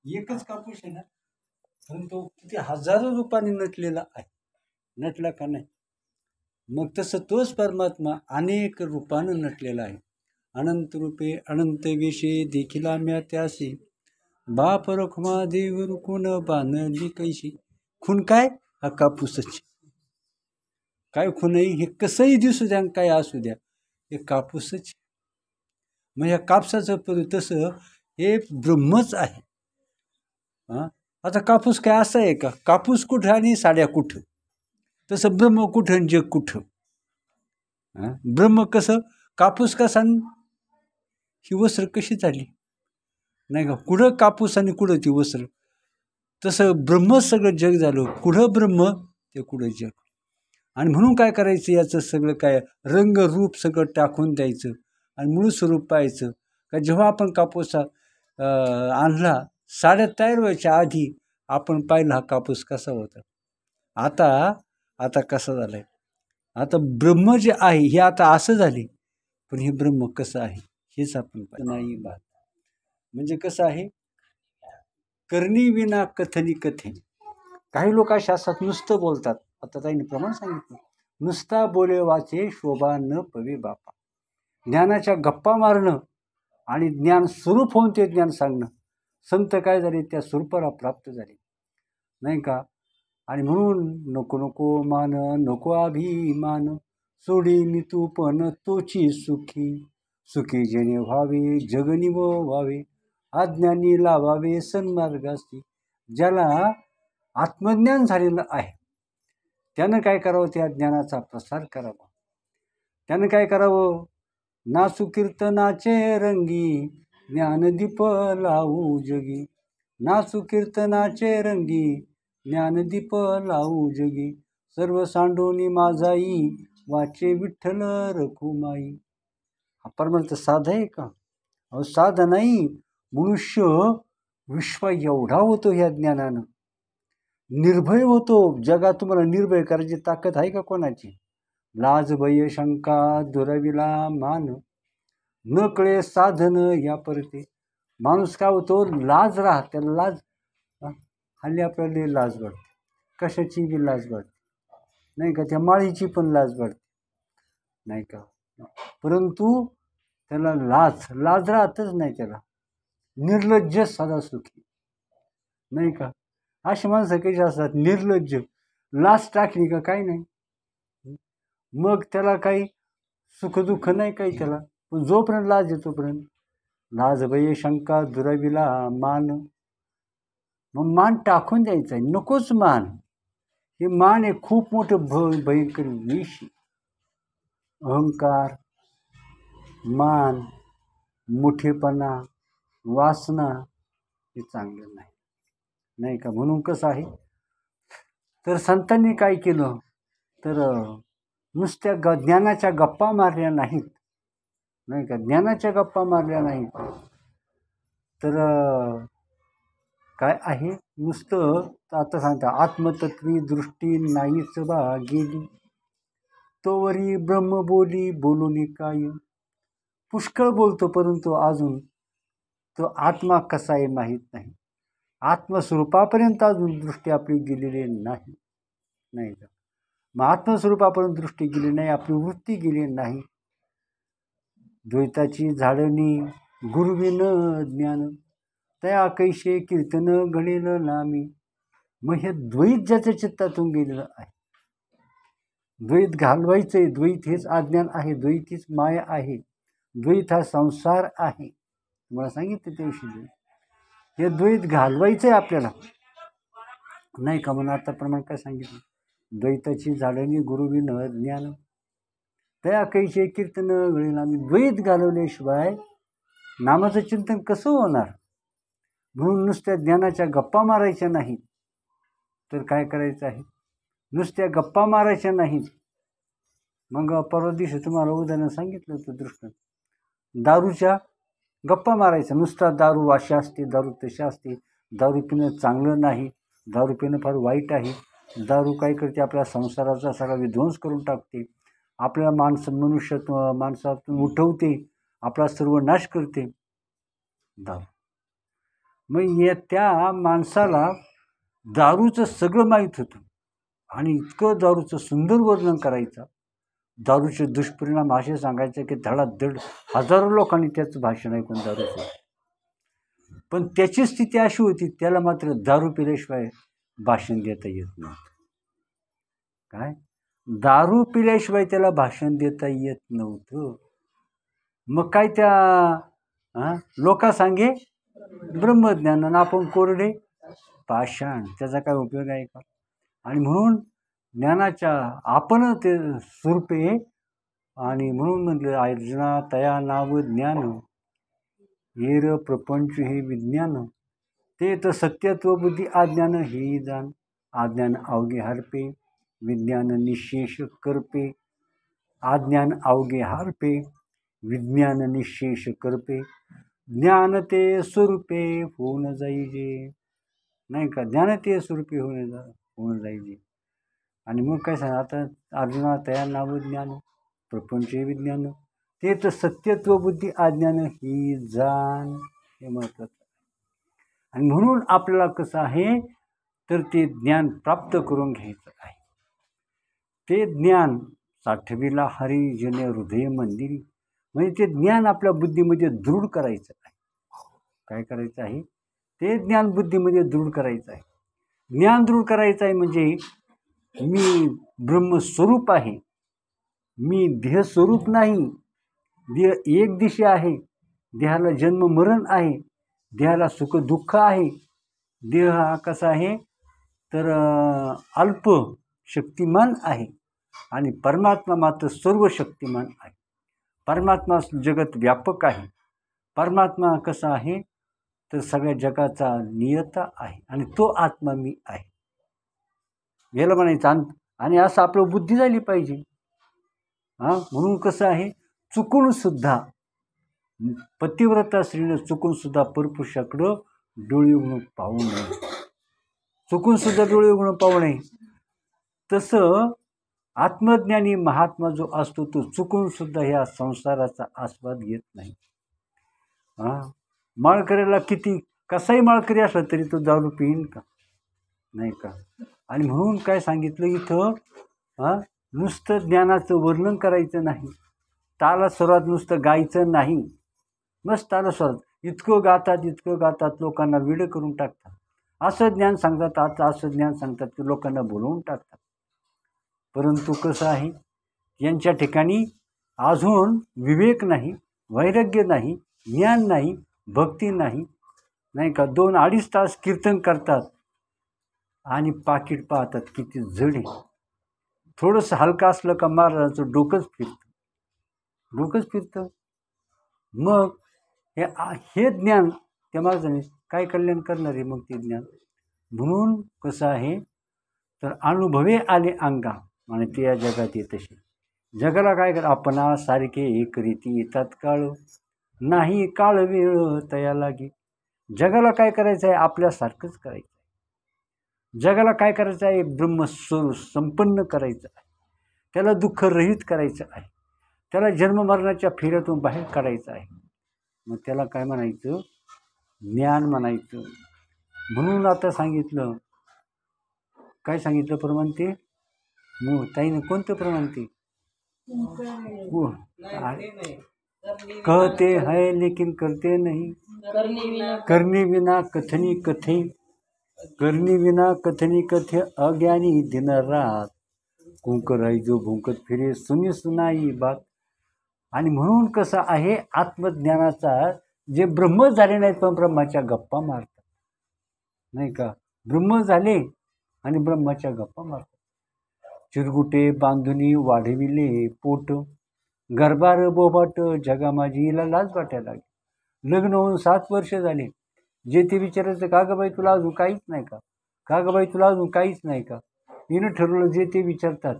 एकच कापूस आहे ना, परंतु किती हजारो रूपांनी नटलेला आहे. नटला का नाही? मग तसं तोच परमात्मा अनेक रूपानं नटलेला आहे. अनंत रूपे अनंत विषे देखील म्या त्यासी, बाप रखुमा देव रुकून बांधली कैशी. खून काय? हा कापूसच. काय खूनही हे कसंही दिसू द्या, काय असू द्या, हे कापूसच. मग ह्या कापसाचं तसं हे ब्रह्मच आहे. आता कापूस काय असं आहे का? कापूस कुठं आणि साड्या कुठं? तसं ब्रह्म कुठं आणि जग कुठं? ब्रह्म कसं, कापूस कसा, ही वस्त्र कशी झाली नाही का? कुठं कापूस आणि कुठं ती वस्त्र. तसं ब्रह्म सगळं जग झालं. कुठं ब्रह्म ते कुठं जग. आणि म्हणून काय करायचं, याचं सगळं काय रंग रूप सगळं टाकून द्यायचं आणि मूळ स्वरूप पाहायचं. का जेव्हा आपण कापूस आणला, साड्या तयार व्हायच्या आधी आपण पाहिला हा कापूस कसा होता. आता कसा झालाय. आता ब्रह्म जे आहे हे आता असं झाले, पण हे ब्रह्म कसं आहे हेच आपण नाही बात. म्हणजे कसं आहे, करणी विना कथनी कथे. काही लोक अशा असतात नुसतं बोलतात. आता त्यांनी प्रमाण सांगितलं, नुसता बोले वाचे शोभा न पवे बापा. ज्ञानाच्या गप्पा मारणं आणि ज्ञान स्वरूप होऊन ते ज्ञान सांगणं. संत काय झाले, त्या स्वरूपाला प्राप्त झाले नाही का. आणि म्हणून नको नको मान नको अभिमान, सोडी मी तू पण तोची सुखी. सुखी जेणे व्हावे जगनिव व्हावे, अज्ञानी लावावे सन्मार्गासी. ज्याला आत्मज्ञान झालेलं आहे त्यानं काय करावं, त्या ज्ञानाचा प्रसार करावा. त्यानं काय करावं, नासू कीर्तनाचे रंगी, ज्ञानदीप लावू जगी. नासू कीर्तनाचे रंगी, ज्ञानदीप लावू जगी. सर्व सांडोनी माझाई, वाचे विठ्ठल रखुमाई. हा परमार्थ साधा आहे का? अहो साधा नाही. मनुष्य विश्व एवढा होतो ह्या ज्ञानानं, निर्भय होतो. जगात तुम्हाला निर्भय करायची ताकद आहे का कोणाची? लाज भय शंका दुराविला मान, न कळे साधन या परते. माणूस काय होतो, लाज राहत, त्याला लाज. हल्ली आपल्याला लाज वाटते, कशाची बी लाज वाटते नाही का. त्या माळीची पण लाज वाटते नाही का. परंतु त्याला लाज राहतच नाही. त्याला निर्लज्ज सदा सुखी नाही का. अशी माणसं कशी असतात, निर्लज्ज. लाज टाकली का काही नाही, मग त्याला काही सुखदुःख नाही काही त्याला. पण जोपर्यंत लाज आहे तोपर्यंत लाज भय शंका दुराविला मान. मग मान टाकून द्यायचा आहे, नकोच मान. हे मान आहे खूप मोठं भयंकर विष. अहंकार, मान, मोठेपणा, वासना हे चांगलं नाही नाही का. म्हणून कसं आहे, तर संतांनी काय केलं, तर नुसत्या ज्ञानाच्या गप्पा मारल्या नाहीत नाही का. ज्ञानाच्या गप्पा मारल्या नाहीत तर काय आहे, नुसतं आता सांगता, आत्मतत्वी दृष्टी नाहीच बा गेली, तोवरी ब्रह्म बोली बोलून काय. पुष्कळ बोलतो परंतु अजून तो आत्मा कसा आहे माहीत नाही. आत्मस्वरूपापर्यंत अजून दृष्टी आपली गेलेली नाही का. मग आत्मस्वरूपापर्यंत दृष्टी गेली नाही, आपली वृत्ती गेली नाही. द्वैताची झाडणी गुरुविन ज्ञान, त्या कैसे कीर्तन घडेल नामी. मग हे द्वैत ज्याच्या चित्तातून गेलेलं आहे, द्वैत घालवायचंय. द्वैत हेच अज्ञान आहे, द्वैत हीच माया आहे, द्वैत हा संसार आहे. तुम्हाला सांगितलं त्याविषयी. हे द्वैत घालवायचंय आपल्याला नाही का. म्हणून आता प्रमाण काय सांगितलं, द्वैताची झाडणी गुरुविन ज्ञान, त्या कैसे कीर्तन घडेल. आम्ही द्वैत घालवल्याशिवाय नामाचं चिंतन कसं होणार. म्हणून नुसत्या ज्ञानाच्या गप्पा मारायच्या नाहीत, तर काय करायचं आहे, नुसत्या गप्पा मारायच्या नाहीत. मग परवा दिवशी तुम्हाला उदाहरण सांगितलं होतं दृष्टांत, दारूच्या गप्पा मारायचा. नुसता दारू अशी असते, दारू तशी असते, दारू पिणं चांगलं नाही, दारू पिणं फार वाईट आहे, दारू काय करते, आपल्या संसाराचा सगळा विध्वंस करून टाकते, आपल्या माणसातून उठवते, आपला सर्व नाश करते दारू. मग त्या माणसाला दारूचं सगळं माहीत होतं आणि इतकं दारूचं सुंदर वर्णन करायचं. दारूचे दुष्परिणाम असे सांगायचे की धडाधड हजारो लोकांनी त्याचं भाषण ऐकून दारू सोडली. पण त्याची स्थिती अशी होती, त्याला मात्र दारू पिल्याशिवाय भाषण देता येत नव्हतं. काय? दारू पिल्याशिवाय त्याला भाषण देता येत नव्हतं. मग काय त्या लोका सांगे ब्रह्मज्ञान आणि आपण कोरडे पाषाण, त्याचा काय उपयोग आहे का? आणि म्हणून ज्ञानाच्या आपण ते स्वरूपे, आणि म्हणून म्हटलं अर्जुना तया नाव ज्ञान हेर प्रपंच हे विज्ञान, ते तर सत्यत्व बुद्धी आज्ञान हे जाण, आज्ञान अवघे हरपे विज्ञान निशेष करपे, आज्ञान अवघे हरपे विज्ञान निशेष करपे, ज्ञान ते स्वरूपे होऊन जाईजे. नाही का? ज्ञान ते स्वरूपे होऊन जाईजे. आणि मग काय सांग आता, अर्जुना तया नाव ज्ञान प्रपंच विज्ञान, ते तर सत्यत्व बुद्धी आज्ञान ही जाण, हे महत्वाचं. आणि म्हणून आपल्याला कसं आहे तर ते ज्ञान प्राप्त करून घ्यायचं आहे. ते ज्ञान साठविला हरी जने हृदय मंदिरी, म्हणजे ते ज्ञान आपल्या बुद्धीमध्ये दृढ करायचं आहे. काय करायचं आहे? ते ज्ञान बुद्धीमध्ये दृढ करायचं आहे. ज्ञान दृढ करायचं आहे म्हणजे मी ब्रह्मस्वरूप आहे, मी देहस्वरूप नाही. देह एक दिशा आहे, देहाला जन्म मरण आहे, देहाला सुख दुःख आहे. देह हा कसा आहे तर अल्प शक्तिमान आहे आणि परमात्मा मात्र सर्व शक्तिमान आहे. परमात्मा जगत व्यापक आहे. परमात्मा कसा आहे तर सगळ्या जगाचा नियता आहे आणि तो आत्मा मी आहे, याला म्हणायचं. आणि असं आपलं बुद्धी झाली पाहिजे. म्हणून कसं आहे, चुकून सुद्धा पतिव्रता स्त्रीनं चुकून सुद्धा परपुरुषाकडं डोळे उघडून पाहू नये, चुकून सुद्धा डोळे उघडून पाहू नये. तसं आत्मज्ञानी महात्मा जो असतो तो चुकून सुद्धा ह्या संसाराचा आस्वाद घेत नाही. माळकऱ्याला किती कसाही माळकरी असला तरी तो दारू पिईन का? नाही का? आणि म्हणून काय सांगितलं इथं, नुसतं ज्ञानाचं वर्णन करायचं नाही, ताला स्वरात नुसतं गायचं नाही. मस्त ताला स्वरात इतकं गातात लोकांना वेडं करून टाकतात. असं ज्ञान सांगतात, आता असं ज्ञान सांगतात की लोकांना बोलवून टाकतात. परंतु कसं आहे, यांच्या ठिकाणी अजून विवेक नाही, वैराग्य नाही, ज्ञान नाही, भक्ती नाही. नाही का? 2-2.5 तास कीर्तन करतात आणि पाकिट पाहतात किती जड आहे. थोडंसं हलका असलं का महाराजांचं डोकंच फिरतं. मग हे ज्ञान त्या महाराजांनी काय कल्याण करणार आहे मग ते ज्ञान? म्हणून कसं आहे तर अनुभवे आले अंगा, आणि ते या जगात येत तसे. जगाला काय कर, आपणा सारखे एक रीती तत्काळ नाही काळ वेळ तया लागे. जगाला काय करायचं आहे? आपल्यासारखंच करायचं आहे. जगाला काय करायचं आहे? ब्रह्मस्वरूप संपन्न करायचं आहे. त्याला दुःखरहित करायचं आहे. त्याला जन्ममरणाच्या फेऱ्यातून बाहेर काढायचं आहे. मग त्याला काय म्हणायचं? ज्ञान म्हणायचं. म्हणून आता सांगितलं, काय सांगितलं प्रमाण ते ताईनं कोणतं प्रमाण ते कहते है लेकिन करते नहीं, करने विना कथनी कथे, करने विना कथनी कथे, अज्ञानी दिन रात कुंकर जो भुंकत फिरे सुनी सुनाई बात. आणि म्हणून कसं आहे, आत्मज्ञानाचा जे ब्रह्म झाले नाहीत पण ब्रह्माच्या गप्पा मारतात. नाही का? ब्रह्म झाले आणि ब्रह्माच्या गप्पा मारतात. चिरगुटे बांधुनी वाढविले पोट, गर्भार बोबाट जगा माझीला लाज वाटायला लागली. लग्न होऊन 7 वर्ष झाले. जे ते विचारायचं, का गं बाई तुला अजून काहीच नाही का? का गं बाई तुला अजून काहीच नाही का? हिनं ठरवलं जे ते विचारतात.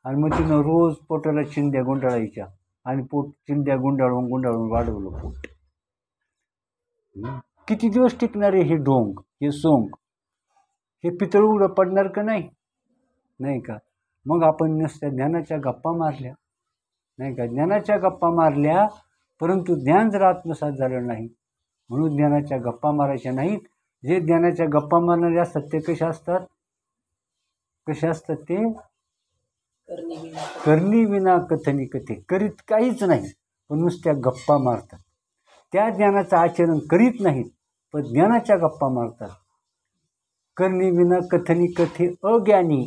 आणि मग तिनं रोज पोटाला चिंध्या गुंडाळायच्या आणि पोट चिंध्या गुंडाळून वाढवलं पोट. किती दिवस टिकणारे हे ढोंग, हे सोंग, हे पितळ उघडं पडणार का नाही? नाही का? मग आपण नुसत्या ज्ञानाच्या गप्पा मारल्या. नाही का? ज्ञानाच्या गप्पा मारल्या, परंतु ज्ञान जर आत्मसात झालं नाही म्हणून ज्ञानाच्या गप्पा मारायच्या नाहीत. जे ज्ञानाच्या गप्पा मारणारे असतात ते कशा असतात? कशा असतात ते? करणी विना कथनी कथे. करीत काहीच नाही, पण नुसत्या गप्पा मारतात. त्या ज्ञानाचं आचरण करीत नाहीत, पण ज्ञानाच्या गप्पा मारतात. करणी विना कथनी कथे अज्ञानी.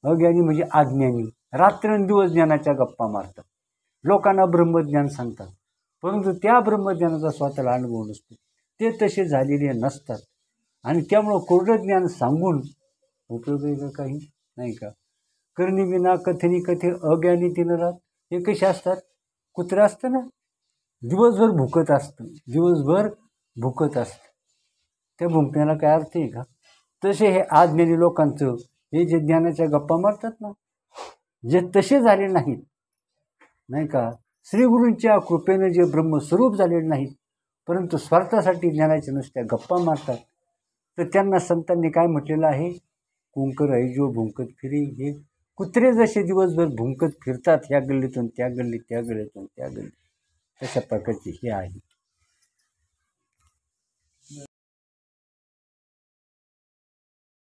अज्ञानी म्हणजे अज्ञानी. रात्रंदिवस ज्ञानाच्या गप्पा मारतात. लोकांना ब्रह्मज्ञान सांगतात, परंतु त्या ब्रह्मज्ञानाचा स्वतःला अनुभव नसतो. ते तसे झालेले नसतात. आणि त्यामुळं कोरडं ज्ञान सांगून उपयोग आहे का? काही नाही का? करणी विना कथनी कथे अज्ञानी दिनरात. हे कसे असतात? कुत्रं असतं ना, दिवसभर भुकत असतं, दिवसभर भुकत असतं. त्या भुंकण्याला काय अर्थ आहे का? तसे हे अज्ञानी लोकांचं, हे जे ज्ञानाच्या गप्पा मारतात ना, जे तसे झाले नाहीत, नाही का, श्रीगुरूंच्या कृपेनं जे ब्रह्मस्वरूप झालेले नाहीत, परंतु स्वार्थासाठी ज्ञानाच्या नुसत्या गप्पा मारतात, तर त्यांना संतांनी काय म्हटलेलं आहे? कुंकर ऐजो भुंकत फिरे. हे कुत्रे जसे दिवसभर भुंकत फिरतात, ह्या गल्लीतून त्या गल्लीत, त्या गल्लीतून त्या गल्लीत, तशा प्रकारचे हे आहे.